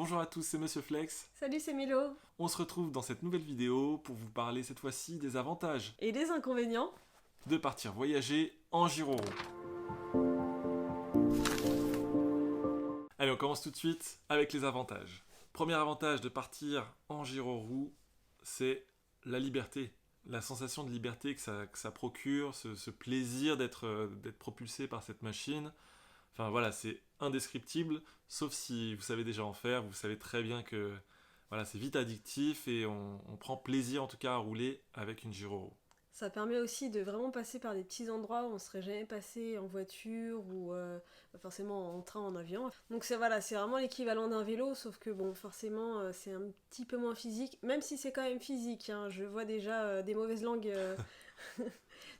Bonjour à tous, c'est Monsieur Flex. Salut, c'est Milo. On se retrouve dans cette nouvelle vidéo pour vous parler cette fois-ci des avantages Et des inconvénients? de partir voyager en Giroro. Allez, on commence tout de suite avec les avantages. Premier avantage de partir en Giroro, c'est la liberté. La sensation de liberté que ça procure, ce plaisir d'être propulsé par cette machine. Enfin voilà, c'est indescriptible, sauf si vous savez déjà en faire, vous savez très bien que voilà, c'est vite addictif et on prend plaisir en tout cas à rouler avec une Giroro. Ça permet aussi de vraiment passer par des petits endroits où on serait jamais passé en voiture ou forcément en train, en avion. Donc c'est vraiment l'équivalent d'un vélo, sauf que bon, forcément, c'est un petit peu moins physique, même si c'est quand même physique. Hein. Je vois déjà des mauvaises langues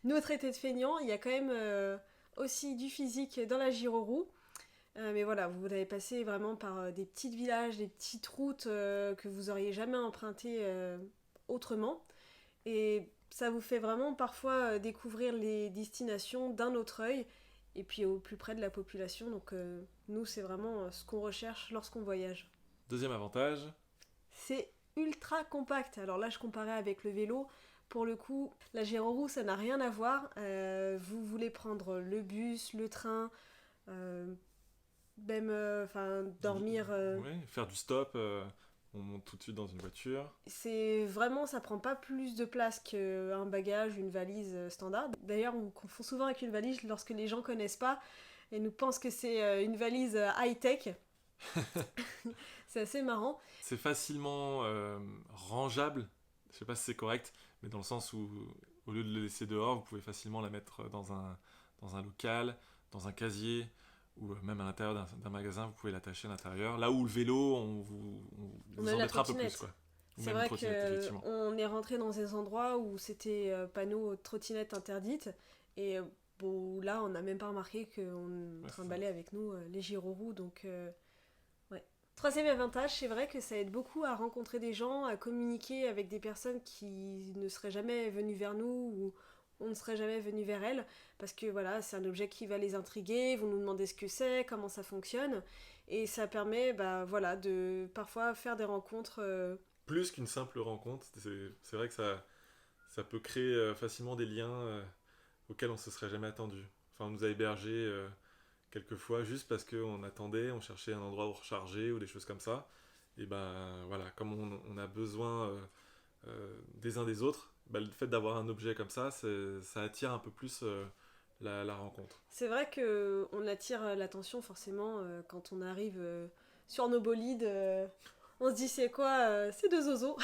nous traiter de feignants. Il y a quand même aussi du physique dans la Giroro. Mais voilà, vous allez passer vraiment par des petits villages, des petites routes que vous auriez jamais empruntées autrement. Et ça vous fait vraiment parfois découvrir les destinations d'un autre œil et puis au plus près de la population. Donc nous, c'est vraiment ce qu'on recherche lorsqu'on voyage. Deuxième avantage, C'est ultra compact. Alors là, je comparais avec le vélo. Pour le coup, la Giroro, ça n'a rien à voir. Vous voulez prendre le bus, le train, euh, même dormir. ouais, faire du stop, on monte tout de suite dans une voiture. C'est vraiment, ça prend pas plus de place qu'un bagage, une valise standard. D'ailleurs, on confond souvent avec une valise lorsque les gens connaissent pas et nous pensent que c'est une valise high-tech. C'est assez marrant. C'est facilement rangeable, je sais pas si c'est correct, mais dans le sens où au lieu de le laisser dehors, vous pouvez facilement la mettre dans un local, dans un casier, ou même à l'intérieur d'un magasin, vous pouvez l'attacher à l'intérieur. Là où le vélo, on On vous a la embêtera un peu plus, trottinette. quoi. Ou C'est même une vrai trottinette, effectivement. qu'on est rentré dans des endroits où c'était panneau trottinette interdite et bon, là, on n'a même pas remarqué qu'on Ouais, c'est ça. trimballait avec nous les gyroroues, donc ouais. Troisième avantage, c'est vrai que ça aide beaucoup à rencontrer des gens, à communiquer avec des personnes qui ne seraient jamais venues vers nous ou on ne serait jamais venu vers elles, parce que voilà, c'est un objet qui va les intriguer, ils vont nous demander ce que c'est, comment ça fonctionne, et ça permet bah, voilà, de parfois faire des rencontres. Plus qu'une simple rencontre, c'est vrai que ça peut créer facilement des liens auxquels on se serait jamais attendu. Enfin, on nous a hébergés quelquefois juste parce qu'on attendait, on cherchait un endroit où recharger ou des choses comme ça. Et ben voilà, comme on a besoin des uns des autres, bah, le fait d'avoir un objet comme ça, ça attire un peu plus la rencontre. C'est vrai que on attire l'attention forcément quand on arrive sur nos bolides. On se dit c'est quoi C'est deux zozos.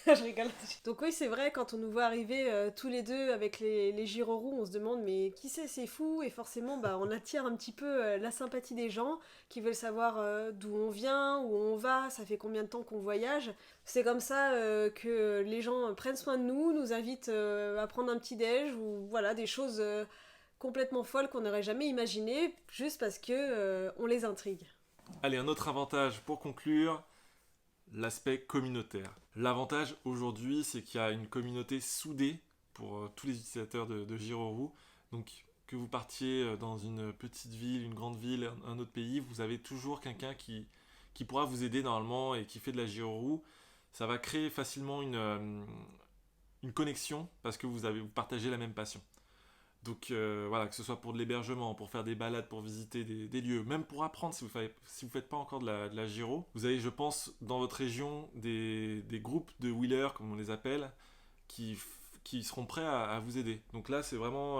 Je rigole. Donc oui, c'est vrai, quand on nous voit arriver tous les deux avec les gyroroues, on se demande mais qui c'est fou. Et forcément, bah, on attire un petit peu la sympathie des gens qui veulent savoir d'où on vient, où on va, ça fait combien de temps qu'on voyage. C'est comme ça que les gens prennent soin de nous, nous invitent à prendre un petit déj ou voilà, des choses complètement folles qu'on n'aurait jamais imaginées juste parce que on les intrigue. Allez, un autre avantage pour conclure, l'aspect communautaire. L'avantage aujourd'hui, c'est qu'il y a une communauté soudée pour tous les utilisateurs de Giroroo. Donc, que vous partiez dans une petite ville, une grande ville, un autre pays, vous avez toujours quelqu'un qui pourra vous aider normalement et qui fait de la Giroroo. Ça va créer facilement une connexion parce que vous partagez la même passion. Donc voilà, que ce soit pour de l'hébergement, pour faire des balades, pour visiter des lieux, même pour apprendre si vous faites pas encore de la gyro. Vous avez, je pense, dans votre région des groupes de wheelers, comme on les appelle, qui seront prêts à vous aider. Donc là, c'est vraiment...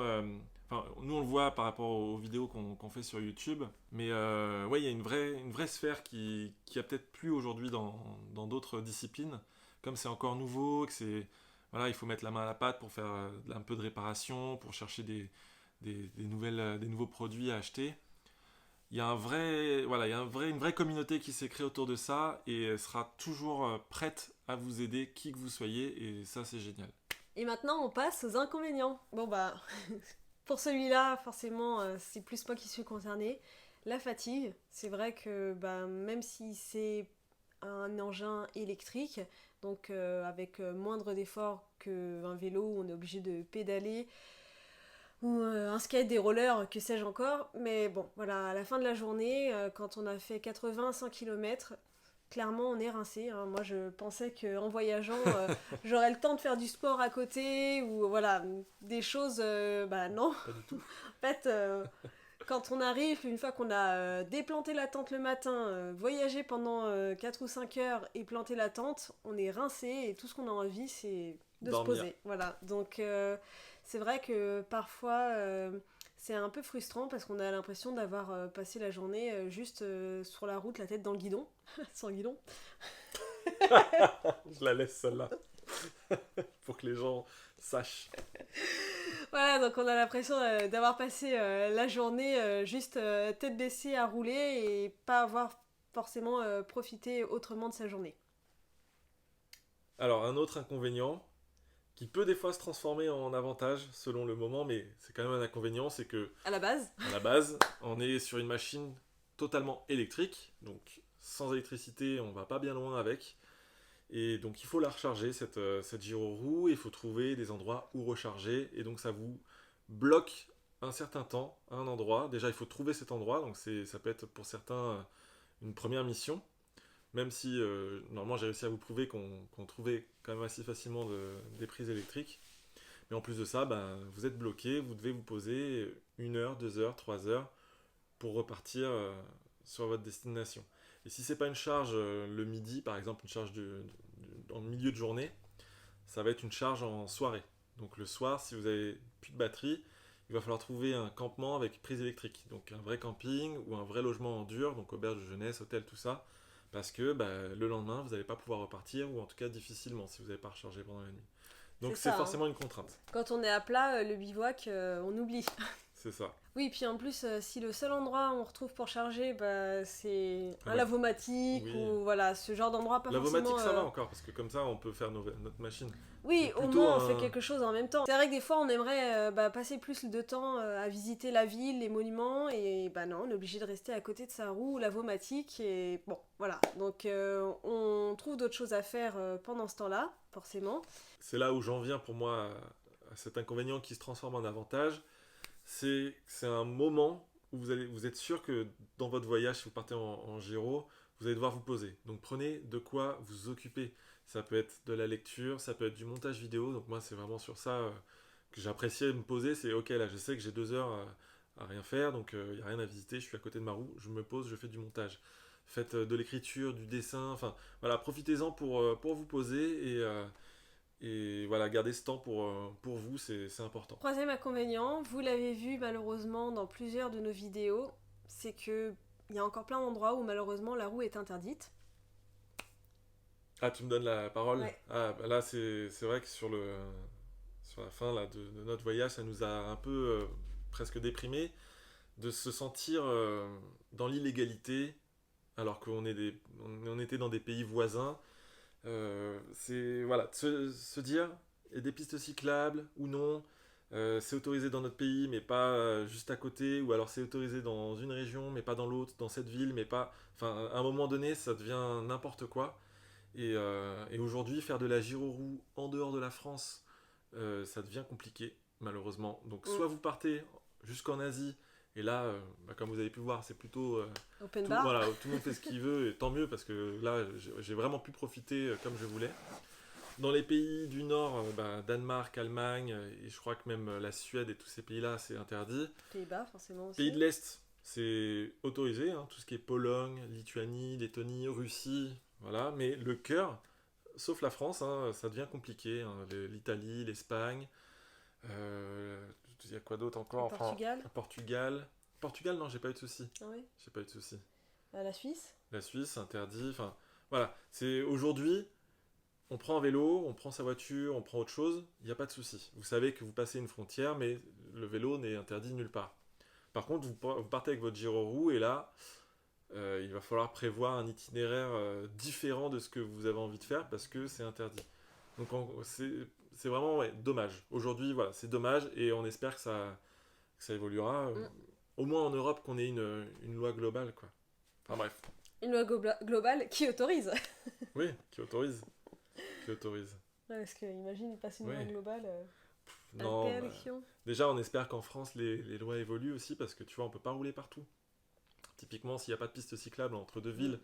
enfin, nous, on le voit par rapport aux vidéos qu'on fait sur YouTube, mais ouais, il y a une vraie sphère qui a peut-être plus aujourd'hui dans d'autres disciplines. Comme c'est encore nouveau, que c'est voilà, il faut mettre la main à la pâte pour faire un peu de réparation, pour chercher des nouveaux produits à acheter. Il y a une vraie communauté qui s'est créée autour de ça et elle sera toujours prête à vous aider, qui que vous soyez, et ça c'est génial. Et maintenant, on passe aux inconvénients. Bon bah, pour celui-là, forcément, c'est plus moi qui suis concernée. La fatigue, c'est vrai que bah, même si c'est un engin électrique, donc avec moindre d'effort qu'un vélo où on est obligé de pédaler, ou un skate, des rollers, que sais-je encore, mais bon, voilà, à la fin de la journée, quand on a fait 80-100 km, clairement, on est rincé. Hein. Moi, je pensais qu'en voyageant, j'aurais le temps de faire du sport à côté ou voilà, des choses. Bah non. Pas du tout. En fait, quand on arrive, une fois qu'on a déplanté la tente le matin, voyagé pendant 4 ou 5 heures et planté la tente, on est rincé et tout ce qu'on a envie, c'est de se Dormir. poser. Voilà. Donc, c'est vrai que parfois, c'est un peu frustrant parce qu'on a l'impression d'avoir passé la journée juste sur la route, la tête dans le guidon, sans guidon. Je la laisse celle-là. Pour que les gens sachent. Voilà, donc on a l'impression d'avoir passé la journée juste tête baissée à rouler et pas avoir forcément profité autrement de sa journée. Alors, un autre inconvénient, qui peut des fois se transformer en avantage selon le moment, mais c'est quand même un inconvénient, c'est que À la base, à la base, on est sur une machine totalement électrique, donc sans électricité, on va pas bien loin avec. Et donc il faut la recharger, cette gyroroue, et il faut trouver des endroits où recharger, et donc ça vous bloque un certain temps à un endroit. Déjà, il faut trouver cet endroit, donc ça peut être pour certains une première mission, même si normalement j'ai réussi à vous prouver qu'on trouvait quand même assez facilement des prises électriques. Mais en plus de ça, ben, vous êtes bloqué, vous devez vous poser 1 heure, 2 heures, 3 heures pour repartir sur votre destination. Et si c'est pas une charge le midi, par exemple, une charge en milieu de journée, ça va être une charge en soirée. Donc le soir, si vous avez plus de batterie, il va falloir trouver un campement avec prise électrique. Donc un vrai camping ou un vrai logement en dur, donc auberge de jeunesse, hôtel, tout ça. Parce que bah, le lendemain, vous n'allez pas pouvoir repartir, ou en tout cas difficilement si vous n'avez pas rechargé pendant la nuit. Donc c'est ça. Hein. forcément une contrainte. Quand on est à plat, le bivouac, on oublie. C'est ça. Oui, puis en plus, si le seul endroit où on retrouve pour charger, bah, c'est Ah un ouais. lavomatique Oui. ou voilà, ce genre d'endroit, pas La vomatique, forcément. ça va encore, parce que comme ça, on peut faire notre machine. Oui, Mais au plutôt moins on fait quelque chose en même temps. C'est vrai que des fois on aimerait passer plus de temps à visiter la ville, les monuments, et bah non, on est obligé de rester à côté de sa roue lavomatique, et bon, voilà. Donc on trouve d'autres choses à faire pendant ce temps-là, forcément. C'est là où j'en viens pour moi à cet inconvénient qui se transforme en avantage. C'est un moment où vous êtes sûr que dans votre voyage, si vous partez en gyro, vous allez devoir vous poser. Donc prenez de quoi vous occuper. Ça peut être de la lecture, ça peut être du montage vidéo. Donc moi, c'est vraiment sur ça que j'appréciais me poser. C'est ok, là, je sais que j'ai 2 heures à rien faire, donc il n'y a rien à visiter. Je suis à côté de ma roue, je me pose, je fais du montage. Faites de l'écriture, du dessin. Enfin, voilà, profitez-en pour vous poser et voilà, garder ce temps pour vous, c'est important. Troisième inconvénient, vous l'avez vu malheureusement dans plusieurs de nos vidéos, c'est que il y a encore plein d'endroits où malheureusement la roue est interdite. Ah, tu me donnes la parole. Ouais. Ah, bah là, c'est vrai que sur la fin là, de notre voyage, ça nous a un peu presque déprimé de se sentir dans l'illégalité alors on était dans des pays voisins. C'est voilà, se dire, il y a des pistes cyclables ou non, c'est autorisé dans notre pays mais pas juste à côté, ou alors c'est autorisé dans une région mais pas dans l'autre, dans cette ville mais pas. Enfin, à un moment donné, ça devient n'importe quoi. Et aujourd'hui, faire de la gyroroue en dehors de la France, ça devient compliqué, malheureusement. Donc, soit vous partez jusqu'en Asie, et là, bah, comme vous avez pu voir, c'est plutôt. Open bar. Voilà, tout le monde fait ce qu'il veut, et tant mieux, parce que là, j'ai vraiment pu profiter comme je voulais. Dans les pays du Nord, bah, Danemark, Allemagne, et je crois que même la Suède et tous ces pays-là, c'est interdit. Pays-Bas, forcément aussi. Pays de l'Est, c'est autorisé, hein, tout ce qui est Pologne, Lituanie, Lettonie, Russie, voilà. Mais le cœur, sauf la France, hein, ça devient compliqué. Hein, l'Italie, l'Espagne, il y a quoi d'autre encore? Le Portugal. Portugal. Portugal, non, j'ai pas eu de soucis. Ah oui. J'ai pas eu de soucis. La Suisse. La Suisse, interdit. Enfin, voilà. C'est aujourd'hui, on prend un vélo, on prend sa voiture, on prend autre chose, il n'y a pas de souci. Vous savez que vous passez une frontière, mais le vélo n'est interdit nulle part. Par contre, vous partez avec votre gyroroue et là, il va falloir prévoir un itinéraire différent de ce que vous avez envie de faire parce que c'est interdit. Donc c'est vraiment ouais, dommage. Aujourd'hui, voilà, c'est dommage et on espère que ça évoluera. Au moins en Europe, qu'on ait une loi globale, quoi. Enfin bref. Une loi globale qui autorise. Oui, qui autorise. Qui autorise. Ouais, parce que imagine, il passe une loi globale. Non, Interdiction. déjà, on espère qu'en France, les lois évoluent aussi parce que tu vois, on peut pas rouler partout. Typiquement, s'il n'y a pas de piste cyclable entre deux villes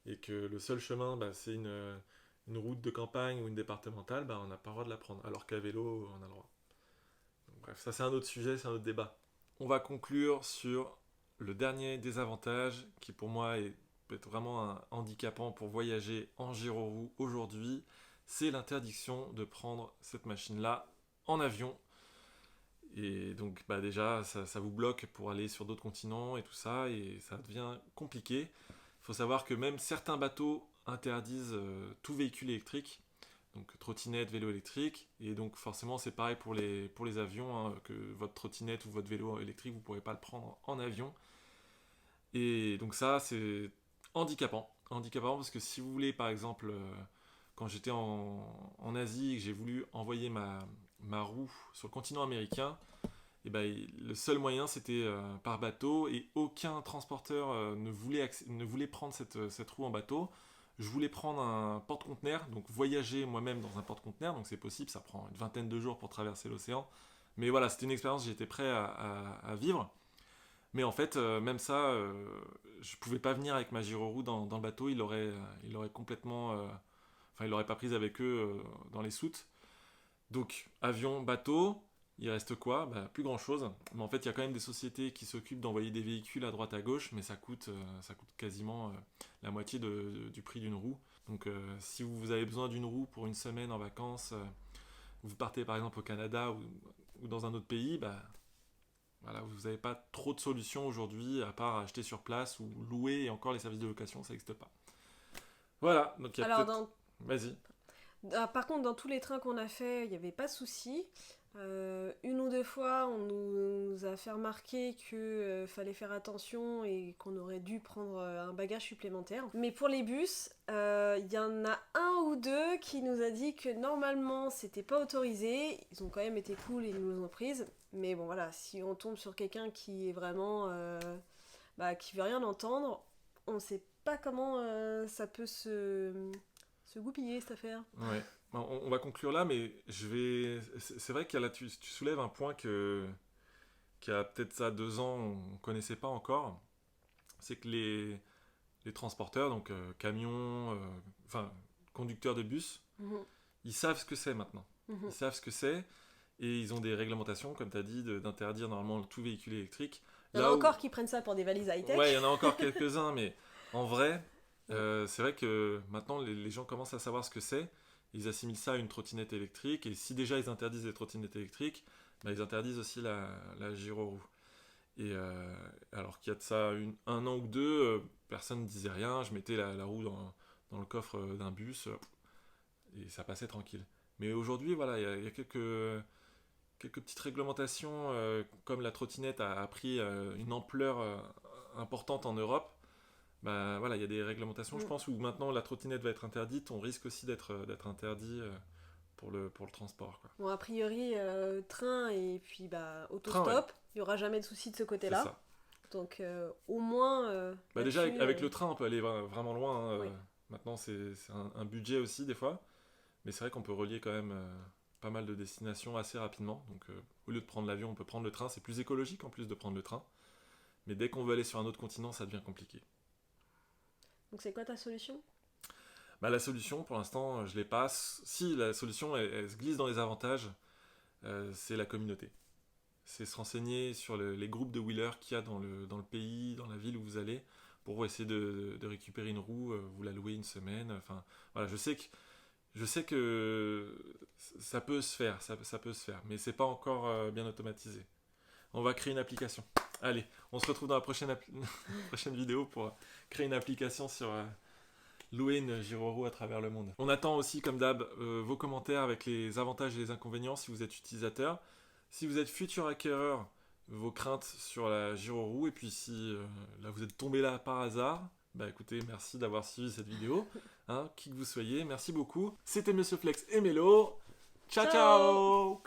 et que le seul chemin, c'est une route de campagne ou une départementale, on n'a pas le droit de la prendre, alors qu'à vélo, on a le droit. Donc, bref, ça c'est un autre sujet, c'est un autre débat. On va conclure sur le dernier désavantage qui pour moi est peut-être vraiment un handicapant pour voyager en gyroroue aujourd'hui, c'est l'interdiction de prendre cette machine-là en avion. Et donc déjà, ça vous bloque pour aller sur d'autres continents et tout ça, et ça devient compliqué. Il faut savoir que même certains bateaux interdisent tout véhicule électrique, donc trottinette, vélo électrique, et donc forcément c'est pareil pour les avions, hein, que votre trottinette ou votre vélo électrique, vous ne pourrez pas le prendre en avion. Et donc ça, c'est handicapant. Handicapant parce que si vous voulez, par exemple, quand j'étais en Asie et que j'ai voulu envoyer ma roue sur le continent américain, et le seul moyen c'était par bateau et aucun transporteur ne voulait prendre cette roue en bateau. Je voulais prendre un porte-conteneur, donc voyager moi-même dans un porte-conteneur, donc c'est possible, ça prend une vingtaine de jours pour traverser l'océan. Mais voilà, c'était une expérience que j'étais prêt à vivre. Mais en fait, même ça, je pouvais pas venir avec ma gyroroue dans le bateau, il aurait complètement... Enfin, il l'aurait pas prise avec eux dans les soutes. Donc, avion, bateau, il reste quoi ? Plus grand chose. Mais en fait, il y a quand même des sociétés qui s'occupent d'envoyer des véhicules à droite à gauche, mais ça coûte quasiment la moitié du prix d'une roue. Donc, si vous avez besoin d'une roue pour une semaine en vacances, vous partez par exemple au Canada ou dans un autre pays, voilà, vous n'avez pas trop de solutions aujourd'hui à part acheter sur place ou louer, et encore les services de location, ça n'existe pas. Voilà, donc il y a Alors, peut-être... Vas-y. par contre, dans tous les trains qu'on a fait, il n'y avait pas de souci. Une ou deux fois, on nous a fait remarquer qu'il fallait faire attention et qu'on aurait dû prendre un bagage supplémentaire. Mais pour les bus, il y en a un ou deux qui nous a dit que normalement c'était pas autorisé. Ils ont quand même été cool et ils nous ont prises. Mais bon voilà, si on tombe sur quelqu'un qui est vraiment qui veut rien entendre, on sait pas comment ça peut se goupiller cette affaire. Ouais. On va conclure là, mais c'est vrai qu'il y a là, tu soulèves un point qu'il y a peut-être ça 2 ans, on ne connaissait pas encore. C'est que les transporteurs, donc camions, conducteurs de bus, ils savent ce que c'est maintenant. Ils savent ce que c'est et ils ont des réglementations, comme tu as dit, d'interdire normalement tout véhicule électrique. Il y en a encore qui prennent ça pour des valises high-tech. Ouais, il y en a encore quelques-uns, mais en vrai, c'est vrai que maintenant les gens commencent à savoir ce que c'est. Ils assimilent ça à une trottinette électrique, et si déjà ils interdisent les trottinettes électriques, ils interdisent aussi la gyroroue. Et alors qu'il y a de ça un an ou deux, personne ne disait rien, je mettais la roue dans le coffre d'un bus, et ça passait tranquille. Mais aujourd'hui, voilà, il y a quelques petites réglementations, comme la trottinette a pris une ampleur importante en Europe. Voilà, il y a des réglementations, je pense, où maintenant la trottinette va être interdite, on risque aussi d'être interdit pour le transport, quoi. Bon, a priori, train et puis autostop, il n'y aura jamais de souci de ce côté-là. C'est ça. Donc au moins... déjà, avec le train, on peut aller vraiment loin. Oui. Maintenant, c'est un budget aussi, des fois. Mais c'est vrai qu'on peut relier quand même pas mal de destinations assez rapidement. Donc au lieu de prendre l'avion, on peut prendre le train. C'est plus écologique en plus de prendre le train. Mais dès qu'on veut aller sur un autre continent, ça devient compliqué. Donc c'est quoi ta solution ? La solution, pour l'instant, je l'ai pas. Si, la solution, elle se glisse dans les avantages, c'est la communauté. C'est se renseigner sur les groupes de wheelers qu'il y a dans le pays, dans la ville où vous allez, pour essayer de récupérer une roue, vous la louer une semaine. Enfin, voilà, je sais que ça peut se faire, ça peut se faire, mais c'est pas encore bien automatisé. On va créer une application. Allez, on se retrouve dans la prochaine vidéo pour créer une application sur louer une gyroroue à travers le monde. On attend aussi, comme d'hab, vos commentaires avec les avantages et les inconvénients si vous êtes utilisateur. Si vous êtes futur acquéreur, vos craintes sur la gyroroue. Et puis si là vous êtes tombé là par hasard, écoutez, merci d'avoir suivi cette vidéo. Qui que vous soyez, merci beaucoup. C'était Monsieur Flex et Mélo. Ciao, ciao.